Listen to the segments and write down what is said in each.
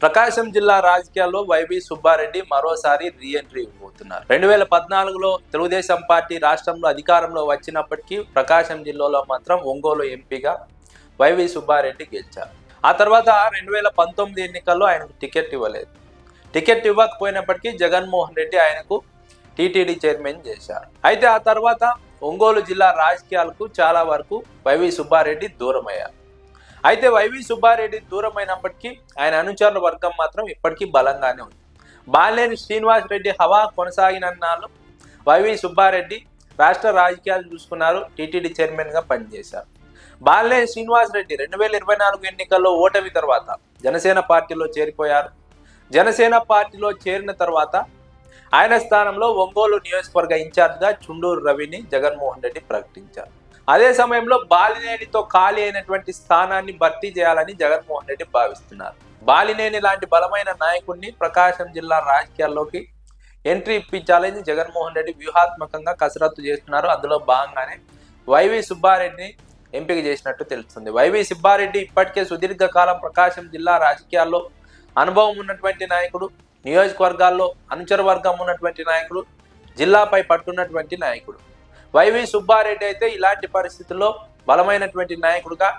ప్రకాశం జిల్లా రాజకీయాల్లో వైవి సుబ్బారెడ్డి మరోసారి రీఎంట్రీ ఇవ్వబోతున్నారు. 2014లో తెలుగుదేశం పార్టీ రాష్ట్రంలో అధికారంలో వచ్చినప్పటికీ ప్రకాశం జిల్లాలో మాత్రం ఒంగోలు ఎంపీగా వైవి సుబ్బారెడ్డి గెలిచారు. ఆ తర్వాత 2019 ఎన్నికల్లో ఆయనకు టికెట్ ఇవ్వలేదు. టికెట్ ఇవ్వకపోయినప్పటికీ జగన్మోహన్ రెడ్డి ఆయనకు టీటీడీ చైర్మన్ చేశారు. అయితే ఆ తర్వాత ఒంగోలు జిల్లా రాజకీయాలకు చాలా వరకు వైవి సుబ్బారెడ్డి దూరమయ్యారు. అయితే వైవి సుబ్బారెడ్డి దూరమైనప్పటికీ ఆయన అనుచరుల వర్గం మాత్రం ఇప్పటికీ బలంగానే ఉంది. బాలినేని శ్రీనివాసరెడ్డి హవా కొనసాగినన్నాళ్ళు వైవి సుబ్బారెడ్డి రాష్ట్ర రాజకీయాలు చూసుకున్నారు, టీటీడీ చైర్మన్గా పనిచేశారు. బాలినేని శ్రీనివాసరెడ్డి 2024 ఎన్నికల్లో ఓటమి తర్వాత జనసేన పార్టీలో చేరిపోయారు. జనసేన పార్టీలో చేరిన తర్వాత ఆయన స్థానంలో ఒంగోలు నియోజకవర్గ ఇన్ఛార్జ్గా చుండూరు రవిని జగన్మోహన్ రెడ్డి ప్రకటించారు. అదే సమయంలో బాలినేనితో ఖాళీ అయినటువంటి స్థానాన్ని భర్తీ చేయాలని జగన్మోహన్ రెడ్డి భావిస్తున్నారు. బాలినేని లాంటి బలమైన నాయకుడిని ప్రకాశం జిల్లా రాజకీయాల్లోకి ఎంట్రీ ఇప్పించాలని జగన్మోహన్ రెడ్డి వ్యూహాత్మకంగా కసరత్తు చేస్తున్నారు. అందులో భాగంగానే వైవి సుబ్బారెడ్డిని ఎంపిక చేసినట్టు తెలుస్తుంది. వైవి సుబ్బారెడ్డి ఇప్పటికే సుదీర్ఘకాలం ప్రకాశం జిల్లా రాజకీయాల్లో అనుభవం ఉన్నటువంటి నాయకుడు, నియోజకవర్గాల్లో అనుచర వర్గం ఉన్నటువంటి నాయకుడు, జిల్లాపై పట్టున్నటువంటి నాయకుడు. వైవి సుబ్బారెడ్డి అయితే ఇలాంటి పరిస్థితుల్లో బలమైనటువంటి నాయకుడుగా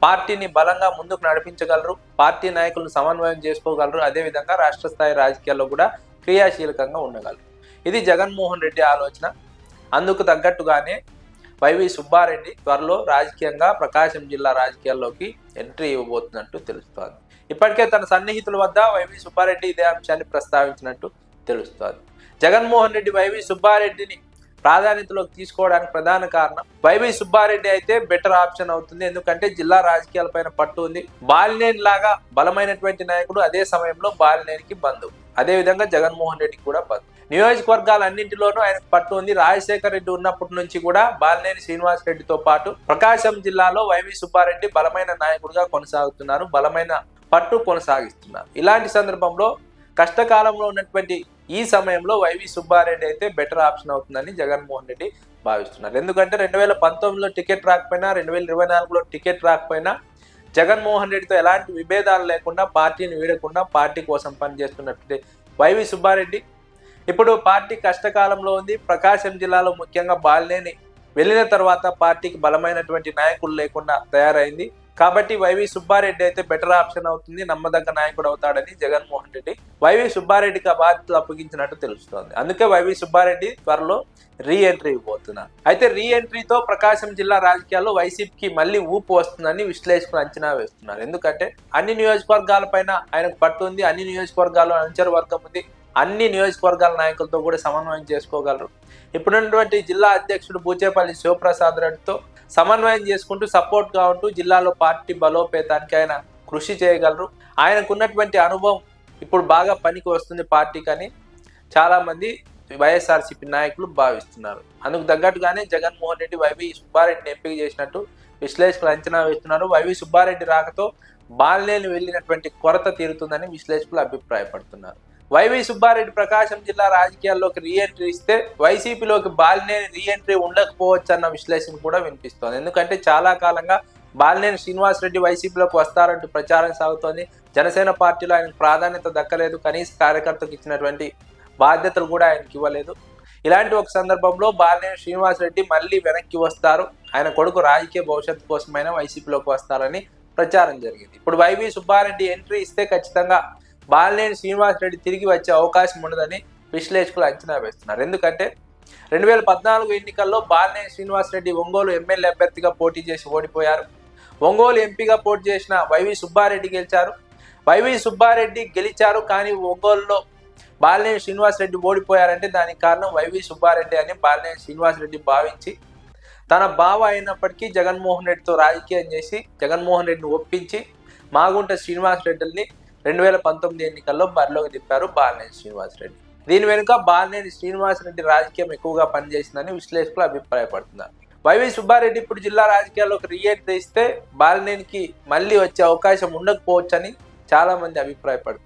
పార్టీని బలంగా ముందుకు నడిపించగలరు, పార్టీ నాయకులను సమన్వయం చేసుకోగలరు, అదేవిధంగా రాష్ట్ర స్థాయి రాజకీయాల్లో కూడా క్రియాశీలకంగా ఉండగలరు. ఇది జగన్మోహన్ రెడ్డి ఆలోచన. అందుకు తగ్గట్టుగానే వైవి సుబ్బారెడ్డి త్వరలో రాజకీయంగా ప్రకాశం జిల్లా రాజకీయాల్లోకి ఎంట్రీ ఇవ్వబోతున్నట్టు తెలుస్తోంది. ఇప్పటికే తన సన్నిహితుల వద్ద వైవి సుబ్బారెడ్డి ఇదే అంశాన్ని ప్రస్తావించినట్టు తెలుస్తోంది. జగన్మోహన్ రెడ్డి వైవి సుబ్బారెడ్డిని ప్రాధాన్యతలోకి తీసుకోవడానికి ప్రధాన కారణం వైవి సుబ్బారెడ్డి అయితే బెటర్ ఆప్షన్ అవుతుంది. ఎందుకంటే జిల్లా రాజకీయాలపైన పట్టు ఉంది. బాలినేని లాగా బలమైనటువంటి నాయకుడు, అదే సమయంలో బాలినేనికి బంధువు, అదేవిధంగా జగన్మోహన్ రెడ్డికి కూడా బంధువు. నియోజకవర్గాలన్నింటిలోనూ ఆయనకు పట్టు ఉంది. రాజశేఖర రెడ్డి ఉన్నప్పటి నుంచి కూడా బాలినేని శ్రీనివాసరెడ్డితో పాటు ప్రకాశం జిల్లాలో వైవి సుబ్బారెడ్డి బలమైన నాయకుడిగా కొనసాగుతున్నారు, బలమైన పట్టు కొనసాగిస్తున్నారు. ఇలాంటి సందర్భంలో కష్టకాలంలో ఉన్నటువంటి ఈ సమయంలో వైవి సుబ్బారెడ్డి అయితే బెటర్ ఆప్షన్ అవుతుందని జగన్మోహన్ రెడ్డి భావిస్తున్నారు. ఎందుకంటే 2019లో టికెట్ రాకపోయినా, 2024లో టికెట్ రాకపోయినా జగన్మోహన్ రెడ్డితో ఎలాంటి విభేదాలు లేకుండా, పార్టీని వీడకుండా పార్టీ కోసం పనిచేస్తున్నటువంటి వైవి సుబ్బారెడ్డి ఇప్పుడు పార్టీ కష్టకాలంలో ఉంది. ప్రకాశం జిల్లాలో ముఖ్యంగా బాలినేని వెళ్ళిన తర్వాత పార్టీకి బలమైనటువంటి నాయకులు లేకుండా తయారైంది. కాబట్టి వైవి సుబ్బారెడ్డి అయితే బెటర్ ఆప్షన్ అవుతుంది, నమ్మదగ్గ నాయకుడు అవుతాడని జగన్మోహన్ రెడ్డి వైవి సుబ్బారెడ్డికి ఆ బాధ్యతలు అప్పగించినట్టు తెలుస్తోంది. అందుకే వైవి సుబ్బారెడ్డి త్వరలో రీఎంట్రీ ఇవ్వబోతున్నారు. అయితే రీఎంట్రీతో ప్రకాశం జిల్లా రాజకీయాల్లో వైసీపీకి మళ్ళీ ఊపు వస్తుందని విశ్లేషకులు అంచనా వేస్తున్నారు. ఎందుకంటే అన్ని నియోజకవర్గాలపైన ఆయనకు పట్టు ఉంది, అన్ని నియోజకవర్గాల్లో అనుచర వర్గం ఉంది, అన్ని నియోజకవర్గాల నాయకులతో కూడా సమన్వయం చేసుకోగలరు. ఇప్పుడున్నటువంటి జిల్లా అధ్యక్షుడు బూచేపల్లి శివప్రసాద్ రెడ్డితో సమన్వయం చేసుకుంటూ సపోర్ట్గా ఉంటూ జిల్లాలో పార్టీ బలోపేతానికి ఆయన కృషి చేయగలరు. ఆయనకు ఉన్నటువంటి అనుభవం ఇప్పుడు బాగా పనికి వస్తుంది పార్టీకి అని చాలామంది వైఎస్ఆర్సీపీ నాయకులు భావిస్తున్నారు. అందుకు తగ్గట్టుగానే జగన్మోహన్ రెడ్డి వైవి సుబ్బారెడ్డిని ఎంపిక చేసినట్టు విశ్లేషకులు అంచనా వేస్తున్నారు. వైవి సుబ్బారెడ్డి రాకతో బాలినేని వెళ్ళినటువంటి కొరత తీరుతుందని విశ్లేషకులు అభిప్రాయపడుతున్నారు. వైవి సుబ్బారెడ్డి ప్రకాశం జిల్లా రాజకీయాల్లోకి రీఎంట్రీ ఇస్తే వైసీపీలోకి బాలినేని రీఎంట్రీ ఉండకపోవచ్చు అన్న విశ్లేషణ కూడా వినిపిస్తోంది. ఎందుకంటే చాలా కాలంగా బాలినేని శ్రీనివాసరెడ్డి వైసీపీలోకి వస్తారంటూ ప్రచారం సాగుతోంది. జనసేన పార్టీలో ఆయనకు ప్రాధాన్యత దక్కలేదు, కనీస కార్యకర్తకు ఇచ్చినటువంటి బాధ్యతలు కూడా ఆయనకి ఇవ్వలేదు. ఇలాంటి ఒక సందర్భంలో బాలినేని శ్రీనివాసరెడ్డి మళ్ళీ వెనక్కి వస్తారు, ఆయన కొడుకు రాజకీయ భవిష్యత్తు కోసమైనా వైసీపీలోకి వస్తారని ప్రచారం జరిగింది. ఇప్పుడు వైవి సుబ్బారెడ్డి ఎంట్రీ ఇస్తే ఖచ్చితంగా బాలినేని శ్రీనివాసరెడ్డి తిరిగి వచ్చే అవకాశం ఉండదని విశ్లేషకులు అంచనా వేస్తున్నారు. ఎందుకంటే 2014 ఎన్నికల్లో బాలినేని శ్రీనివాసరెడ్డి ఒంగోలు ఎమ్మెల్యే అభ్యర్థిగా పోటీ చేసి ఓడిపోయారు. ఒంగోలు ఎంపీగా పోటీ చేసిన వైవి సుబ్బారెడ్డి గెలిచారు. వైవి సుబ్బారెడ్డి గెలిచారు, కానీ ఒంగోలులో బాలినేని శ్రీనివాసరెడ్డి ఓడిపోయారంటే దానికి కారణం వైవి సుబ్బారెడ్డి అని బాలినేని శ్రీనివాసరెడ్డి భావించి తన బావ అయినప్పటికీ జగన్మోహన్ రెడ్డితో రాజకీయం చేసి జగన్మోహన్ రెడ్డిని ఒప్పించి మాగుంట శ్రీనివాసరెడ్డిని 2019 ఎన్నికల్లో బరిలోకి దింపారు బాలినేని శ్రీనివాసరెడ్డి. దీని వెనుక బాలినేని శ్రీనివాసరెడ్డి రాజకీయం ఎక్కువగా పనిచేసిందని విశ్లేషకులు అభిప్రాయపడుతున్నారు. వైవి సుబ్బారెడ్డి ఇప్పుడు జిల్లా రాజకీయాల్లోకి రీఎంట్రీ ఇస్తే బాలినేనికి మళ్ళీ వచ్చే అవకాశం ఉండకపోవచ్చని చాలా మంది అభిప్రాయపడుతున్నారు.